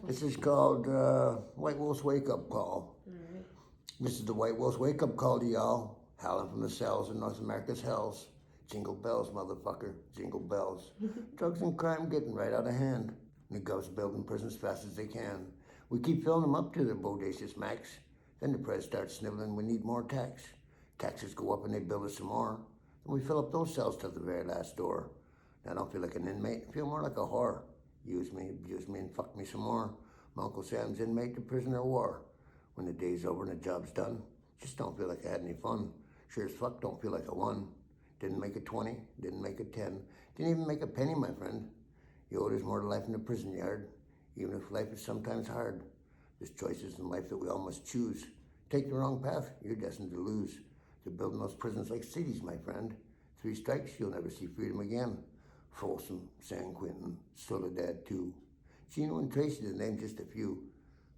This is called White Wolf's Wake Up Call. Alright. This is the White Wolf's Wake Up Call to y'all, howling from the cells in North America's hells. Jingle bells, motherfucker, jingle bells. Drugs and crime getting right out of hand. The gov's building prisons fast as they can. We keep filling them up to their bodacious max. Then the press starts sniveling, we need more tax. Taxes go up and they build us some more. Then we fill up those cells to the very last door. Now I don't feel like an inmate, I feel more like a whore. Use me, abuse me, and fuck me some more. My Uncle Sam's inmate to prisoner of war. When the day's over and the job's done, just don't feel like I had any fun. Sure as fuck don't feel like I won. Didn't make a 20, didn't make a 10, didn't even make a penny, my friend. You owe there's more to life in the prison yard, even if life is sometimes hard. There's choices in life that we all must choose. Take the wrong path, you're destined to lose. They're building those prisons like cities, my friend. 3 strikes, you'll never see freedom again. Folsom, San Quentin, Soledad too. Chino and Tracy, to name just a few.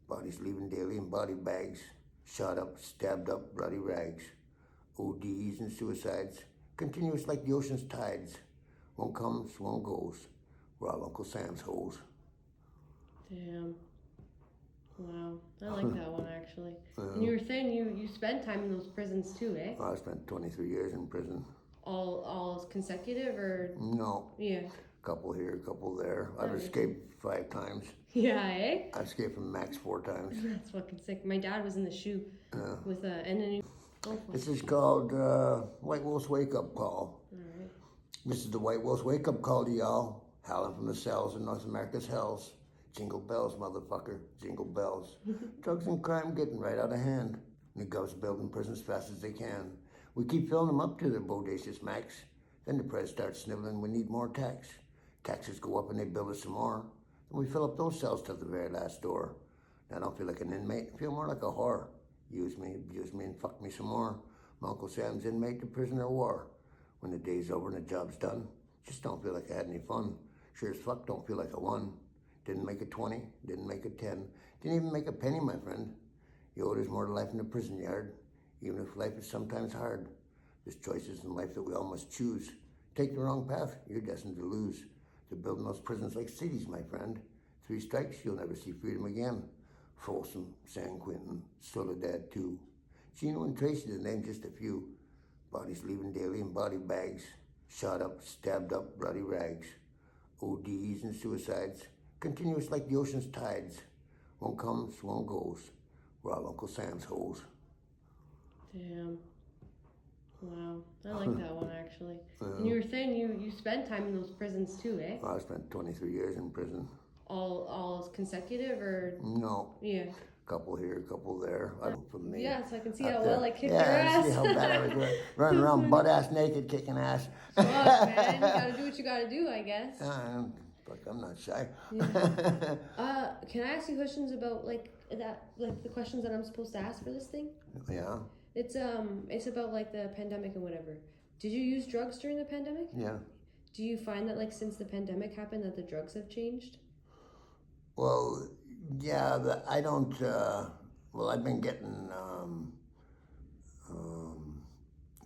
Bodies leaving daily in body bags. Shot up, stabbed up, bloody rags. ODs and suicides, continuous like the ocean's tides. One comes, one goes. We're all Uncle Sam's hoes. Damn. Wow. I like that one actually. And you were saying you spent time in those prisons too, eh? I spent 23 years in prison. All consecutive or? No. Yeah. Couple here, couple there. I've escaped 5 times. Yeah, eh? I escaped from max 4 times. That's fucking sick. My dad was in the shoe with and then This is called White Wolf's Wake Up Call. Alright. This is the White Wolf's Wake Up Call to y'all, howling from the cells in North America's hells. Jingle bells, motherfucker, jingle bells. Drugs and crime getting right out of hand. The gov's building prisons fast as they can. We keep filling them up to their bodacious max. Then the press starts sniveling, we need more tax. Taxes go up and they build us some more. Then we fill up those cells to the very last door. Now I don't feel like an inmate, I feel more like a whore. Use me, abuse me, and fuck me some more. My Uncle Sam's inmate to prisoner of war. When the day's over and the job's done, just don't feel like I had any fun. Sure as fuck don't feel like I won. Didn't make a 20, didn't make a 10, didn't even make a penny, my friend. You owe there's more to life in the prison yard, even if life is sometimes hard. There's choices in life that we all must choose. Take the wrong path, you're destined to lose. They're building those prisons like cities, my friend. 3 strikes, you'll never see freedom again. Folsom, San Quentin, Soledad too. Chino and Tracy, to name just a few. Bodies leaving daily in body bags. Shot up, stabbed up, bloody rags. ODs and suicides, continuous like the ocean's tides. One comes, one goes. We're all Uncle Sam's hoes. Damn. Wow. I like that one actually. And you were saying you spent time in those prisons too, eh? I spent 23 years in prison. All consecutive or? No. Yeah. Couple here, couple there. From me. Yeah, so I can see how well I kicked your Yeah, ass. see how bad I was running around butt ass naked kicking ass. Fuck, man. You gotta do what you gotta do, I guess. Fuck, I'm not shy. Can I ask you questions about like the questions that I'm supposed to ask for this thing? Yeah. It's about like the pandemic and whatever. Did you use drugs during the pandemic? Yeah. Do you find that like since the pandemic happened that the drugs have changed? Well, yeah, I don't, well, I've been getting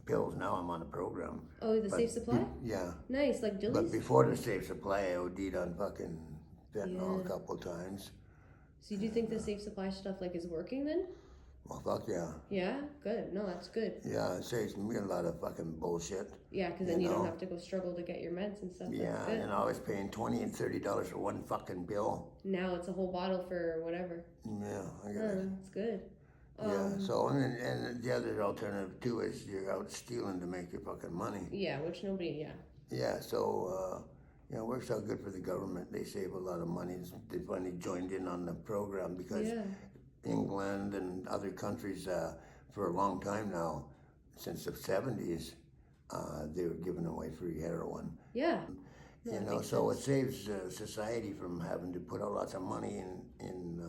pills now. I'm on a program. Oh, the Safe Supply? Yeah. Nice, like Dilly's? But before the Safe Supply, I OD'd on fucking fentanyl a couple times. So do you think the Safe Supply stuff like is working then? Well, fuck yeah. Yeah? Good. No, that's good. Yeah, it saves me a lot of fucking bullshit. Yeah, because then you don't have to go struggle to get your meds and stuff. Yeah, That's good. and I was paying $20 and $30 for one fucking bill. Now it's a whole bottle for whatever. Yeah, I got it. That's good. Yeah, so, and the other alternative too is you're out stealing to make your fucking money. Yeah, which nobody, Yeah, so, it works out good for the government. They save a lot of money. They finally joined in on the program because England and other countries, for a long time now, since the 70s, they were giving away free heroin. Yeah. So it saves society from having to put out lots of money in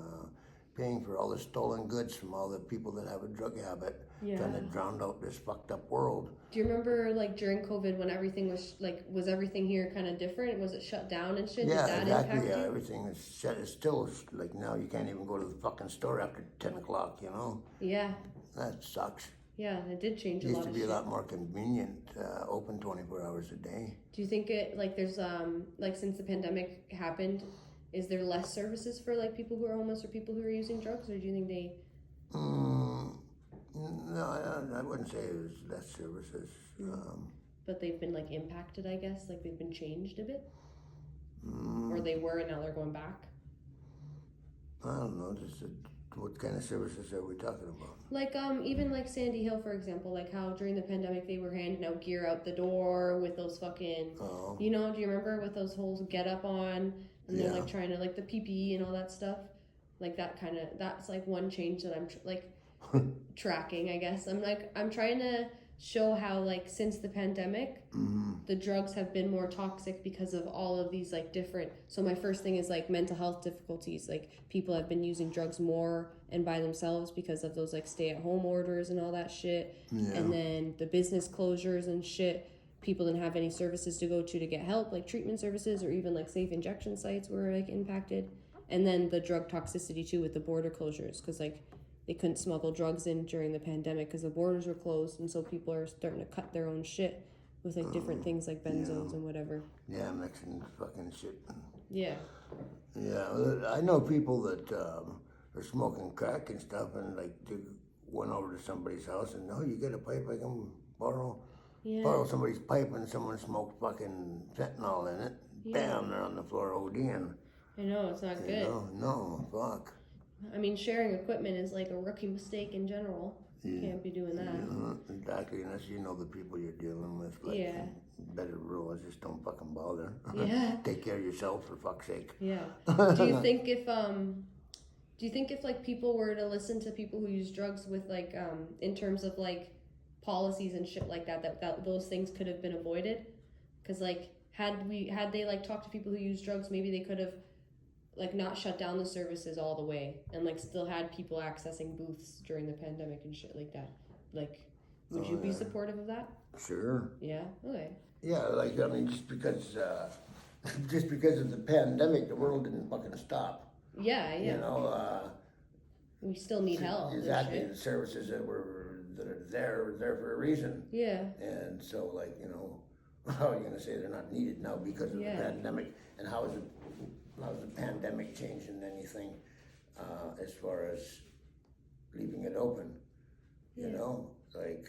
paying for all the stolen goods from all the people that have a drug habit, trying to drown out this fucked up world. Do you remember like during COVID when everything was everything here kind of different? Was it shut down and shit? Yeah, Did that exactly. impact you? Everything is shut. It's still like now you can't even go to the fucking store after 10 o'clock. Yeah. That sucks. Yeah, it did change It a used lot to of be shit. a lot more convenient, open 24 hours a day. Do you think it like there's like since the pandemic happened, is there less services for like people who are homeless or people who are using drugs, or do you think they? No, I wouldn't say it was less services. But they've been like impacted, I guess, like they've been changed a bit, or they were and now they're going back. I don't know. What kind of services are we talking about? Like even like Sandy Hill, for example, like how during the pandemic they were handing out gear out the door with those fucking, you know, do you remember with those whole get up on, and they're like trying to like the PPE and all that stuff, like that kind of, that's like one change that I'm tracking, I guess. I'm trying to show how like since the pandemic the drugs have been more toxic because of all of these like different, so my first thing is like mental health difficulties, like people have been using drugs more and by themselves because of those like stay-at-home orders and all that shit, and then the business closures and shit, people didn't have any services to go to get help, like treatment services or even like safe injection sites were like impacted, and then the drug toxicity too with the border closures, because like they couldn't smuggle drugs in during the pandemic because the borders were closed, and so people are starting to cut their own shit with like different things like benzos and whatever. Yeah, mixing fucking shit. Yeah. Yeah, I know people that are smoking crack and stuff, and like they went over to somebody's house and you get a pipe I can borrow somebody's pipe, and someone smoked fucking fentanyl in it. Bam, they're on the floor ODing. I know, it's not good. No, fuck. I mean, sharing equipment is like a rookie mistake in general. You can't be doing that. Exactly, unless you know the people you're dealing with. Like, better rule is just don't fucking bother. Yeah. Take care of yourself, for fuck's sake. Yeah. Do you think if like people were to listen to people who use drugs with like in terms of like policies and shit like that those things could have been avoided? Because like had they like talked to people who use drugs, maybe they could have like not shut down the services all the way and like still had people accessing booths during the pandemic and shit like that. Like, would you be supportive of that? Sure. Yeah. Okay. Yeah, like I mean, just because of the pandemic, the world didn't fucking stop. Yeah. You know. We still need help. Exactly. The services that are there for a reason. Yeah. And so, like, you know, how are you gonna say they're not needed now because of the pandemic? And how's the pandemic changing anything as far as leaving it open? You know, like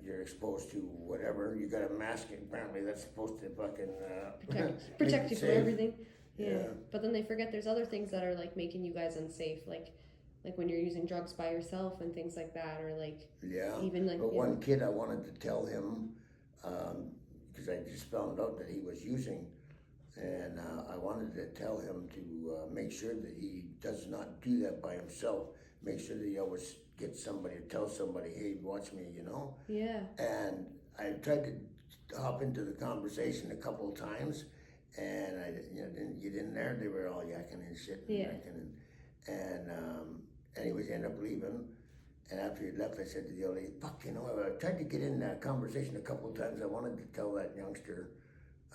you're exposed to whatever. You got a mask. Apparently, that's supposed to fucking protect you from everything. Yeah. But then they forget there's other things that are like making you guys unsafe, like when you're using drugs by yourself and things like that, or like even like. But one kid, I wanted to tell him because I just found out that he was using. And I wanted to tell him to make sure that he does not do that by himself. Make sure that he always gets somebody to tell somebody, hey, watch me, you know? Yeah. And I tried to hop into the conversation a couple of times, and I didn't get in there. They were all yakking and shit and drinking. And anyways, ended up leaving. And after he left, I said to the old lady, fuck, you know, I tried to get in that conversation a couple of times. I wanted to tell that youngster,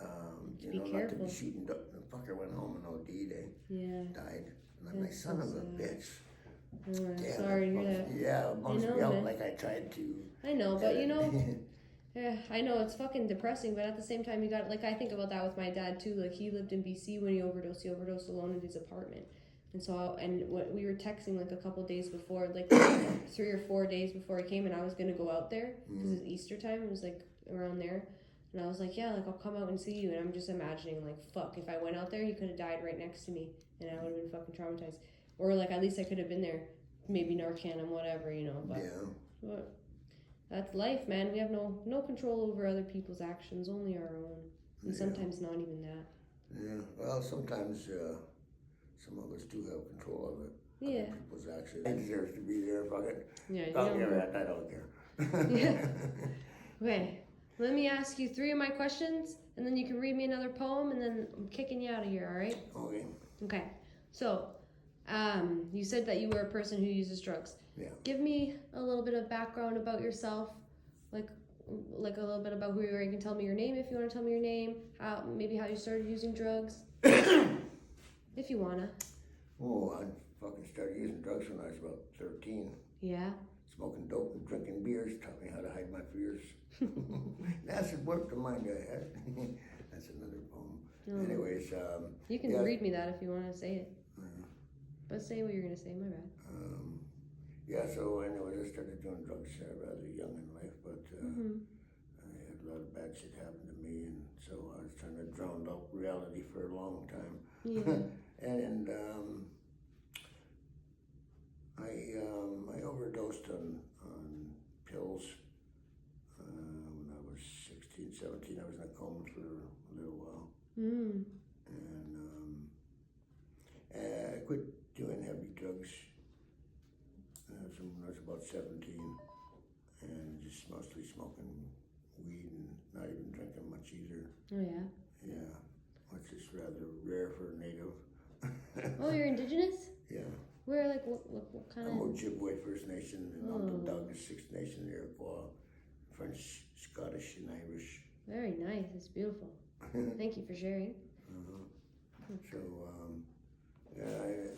not to be shooting. The fucker went home and OD'd, died. And I'm like, son of a bitch. Damn, sorry to hear that. Yeah, it bumps me out like I tried to. I know, but you know, I know it's fucking depressing, but at the same time, you got, like, I think about that with my dad too. Like, he lived in BC when he overdosed alone in his apartment. And so, we were texting like a couple days before, like 3 or 4 days before he came, and I was gonna go out there because it's Easter time. It was like around there. And I was like, yeah, like, I'll come out and see you. And I'm just imagining, like, fuck, if I went out there, he could have died right next to me. And I would have been fucking traumatized. Or, like, at least I could have been there. Maybe Narcan and whatever, you know. But that's life, man. We have no control over other people's actions, only our own. And sometimes not even that. Yeah, well, sometimes some of us do have control of it. Yeah. Other people's actions. It deserves to be there, fuck it. Yeah, I don't care. Yeah. Okay. Let me ask you 3 of my questions, and then you can read me another poem, and then I'm kicking you out of here, all right? Okay. Okay. So, you said that you were a person who uses drugs. Yeah. Give me a little bit of background about yourself, like a little bit about who you are. You can tell me your name if you want to tell me your name, maybe how you started using drugs, if you want to. Oh, I fucking started using drugs when I was about 13. Yeah? Smoking dope and drinking beers taught me how to hide my fears. Acid worked the mind I had. That's another poem. Anyways, you can yeah. read me that if you want to say it. uh, But say what you're gonna say. My bad. yeah. So anyways, I started doing drugs rather young in life, but I had a lot of bad shit happen to me, and so I was trying to drown out reality for a long time. Yeah. And I overdosed on pills when I was 16, 17. I was in a coma for a little while. And I quit doing heavy drugs when I was about 17, and just mostly smoking weed and not even drinking much either. Oh yeah. Yeah, which is rather rare for a native. Oh, you're indigenous? Yeah. Where, like, what kind I'm of? Ojibwe First Nation, and Onondaga Sixth Nation, Iroquois, French, Scottish, and Irish. Very nice. It's beautiful. Thank you for sharing. So,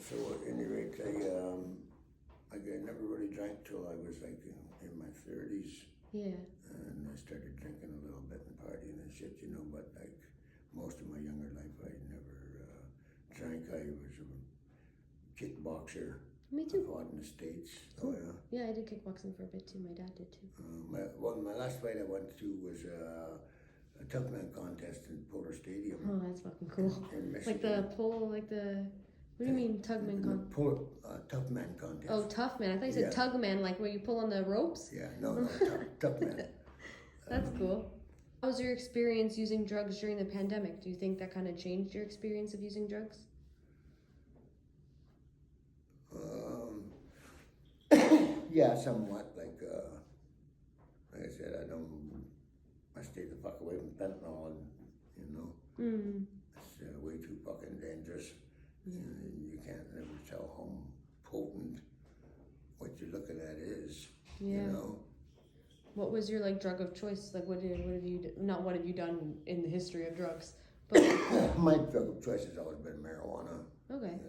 so at any rate, I never really drank till I was like in my 30s. Yeah. And I started drinking a little bit and partying and shit, but like most of my younger life, I never drank. I was a kickboxer. Me too. I fought in the States. Cool. Oh, yeah. Yeah, I did kickboxing for a bit too. My dad did too. My last fight I went to was a tough man contest in Polar Stadium. Oh, that's fucking cool. In Michigan. Like the pole, like the. What do you mean, tugman contest? Tough man contest. Oh, tough man. I thought you said tugman, like where you pull on the ropes. Yeah, no, tough man. That's cool. How was your experience using drugs during the pandemic? Do you think that kind of changed your experience of using drugs? Yeah, somewhat. Like I said, I stay the fuck away from fentanyl, and it's way too fucking dangerous. You can't never tell how potent what you're looking at is. Yeah. What was your drug of choice? Like, what have you not what have you done in the history of drugs? But my drug of choice has always been marijuana. Okay.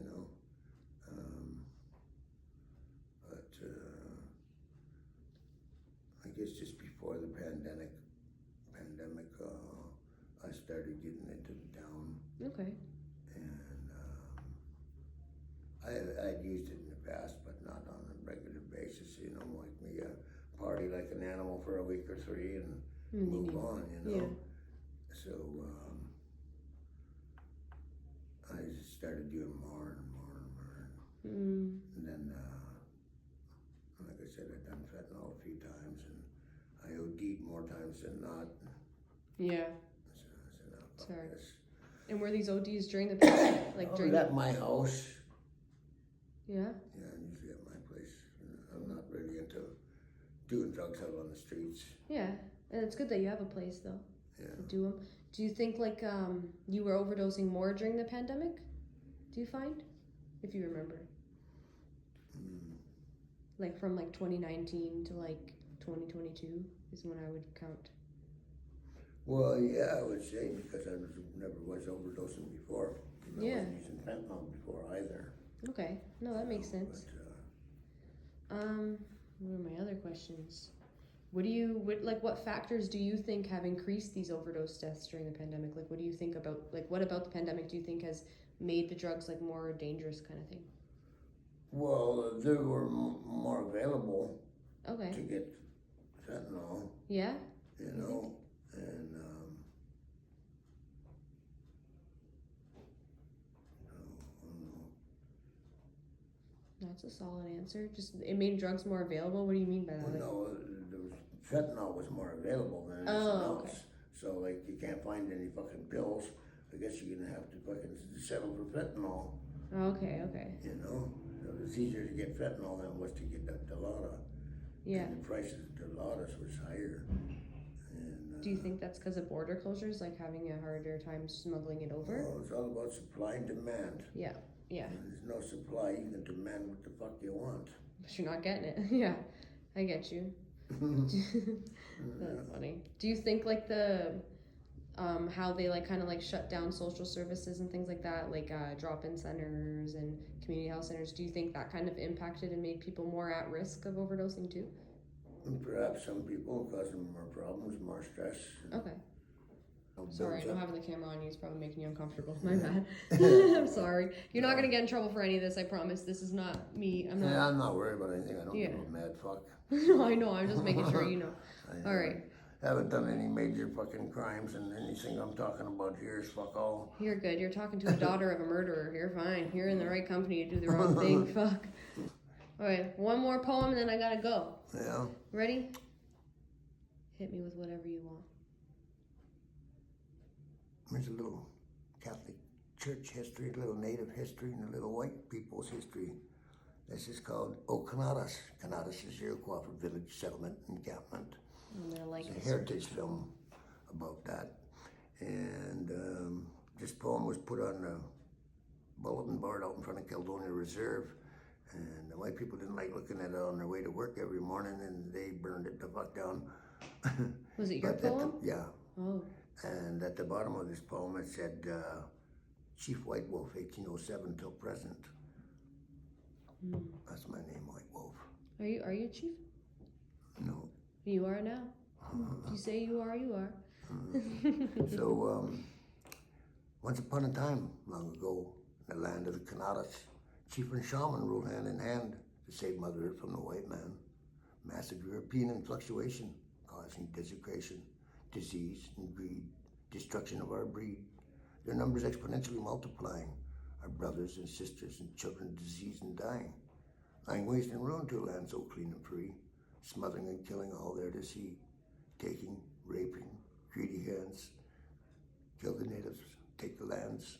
But I guess just before the pandemic, I started getting into the down. Okay. And I'd used it in the past, but not on a regular basis. Like me, party like an animal for a week or three and move on. Yeah. So I just started doing more and more and more. And then, like I said, I'd done fentanyl a few times, and I OD'd more times than not. Yeah. So I said, "Oh, fuck Sorry. this." And were these ODs during the pandemic? During at my house. Yeah. Yeah, usually at my place. I'm not really into doing drugs out on the streets. Yeah, and it's good that you have a place though. Yeah. To do them. Do you think you were overdosing more during the pandemic? Do you find, if you remember, like from 2019 to 2022 is when I would count. Well, yeah, I would say, because I never was overdosing before. I wasn't using fentanyl before either. Okay, no, that makes sense. But, what are my other questions? What factors do you think have increased these overdose deaths during the pandemic? Like, what do you think about, what about the pandemic do you think has made the drugs more dangerous kind of thing? Well, they were more available. Okay. To get fentanyl. Yeah. And That's a solid answer. Just it made drugs more available. What do you mean by that? Well, fentanyl was more available than anything else. Okay. So you can't find any fucking pills. I guess you're gonna have to fucking settle for fentanyl. Okay. So it's easier to get fentanyl than it was to get that Dilaudid. Yeah. And the price of Dilaudid was higher. And, do you think that's because of border closures, having a harder time smuggling it over? Well, it's all about supply and demand. Yeah. And there's no supply, you can demand what the fuck you want. But you're not getting it. Yeah, I get you. That's funny. Do you think the how they shut down social services and things like that, drop-in centers and community health centers, do you think that kind of impacted and made people more at risk of overdosing too? And perhaps some people causing more problems, more stress. Okay. Sorry, I know having the camera on you is probably making you uncomfortable. My bad. I'm sorry. You're not gonna get in trouble for any of this. I promise. This is not me. I'm not. Yeah, I'm not worried about anything. I don't give a mad fuck. No, I know. I'm just making sure you know. All right. I haven't done any major fucking crimes, and anything I'm talking about here is fuck all. You're good. You're talking to a daughter of a murderer. You're fine. You're in the right company to do the wrong thing. Fuck. All right. One more poem, and then I gotta go. Yeah. Ready? Hit me with whatever you want. There's a little Catholic Church history, a little Native history, and a little white people's history. This is called Okanadas. Kanadas is Iroquois for village settlement encampment. I'm gonna like It's a this. heritage film about that. And this poem was put on a bulletin board out in front of Caledonia Reserve. And the white people didn't like looking at it on their way to work every morning, and they burned it the fuck down. Was it your But at poem? yeah. Oh. And at the bottom of this poem it said, Chief White Wolf, 1807 till present. That's my name, White Wolf. Are you chief? No. You are now. You say you are, you are. So, once upon a time, long ago, in the land of the Kanadas, chief and shaman ruled hand in hand to save Mother Earth from the white man. Massive European influctuation causing desecration, disease and greed, destruction of our breed. Their numbers exponentially multiplying. Our brothers and sisters and children diseased and dying. Lying waste and ruin to a land so clean and free. Smothering and killing all there to see. Taking, raping, greedy hands. Kill the natives, take the lands.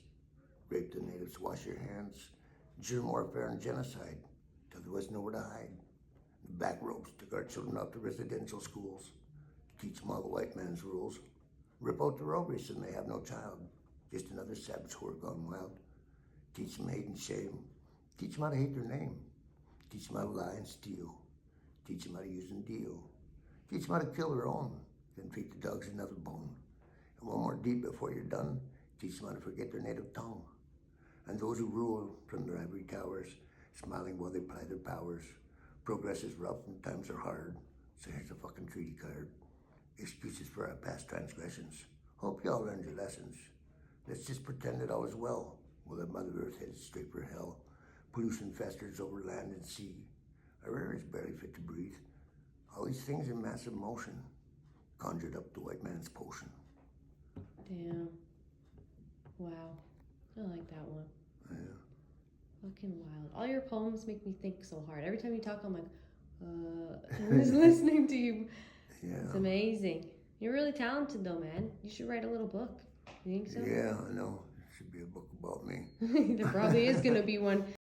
Rape the natives, wash your hands. Germ warfare and genocide, till there was nowhere to hide. The back ropes took our children out to residential schools. Teach them all the white man's rules. Rip out their ovaries and they have no child. Just another savage whore gone wild. Teach them hate and shame. Teach them how to hate their name. Teach them how to lie and steal. Teach them how to use and deal. Teach them how to kill their own. Then feed the dogs another bone. And one more deed before you're done. Teach them how to forget their native tongue. And those who rule from their ivory towers, smiling while they ply their powers. Progress is rough and times are hard. So here's a fucking treaty card. Excuses for our past transgressions. Hope y'all learned your lessons. Let's just pretend that all is well. While the Mother Earth heads straight for hell. Pollution festers over land and sea. Our air is barely fit to breathe. All these things in massive motion. Conjured up the white man's potion. Damn. Wow. I like that one. Yeah. Fucking wild. All your poems make me think so hard. Every time you talk, I'm like, I'm just listening to you. Yeah. It's amazing. You're really talented though, man. You should write a little book. You think so? Yeah, I know. There should be a book about me. There probably is going to be one.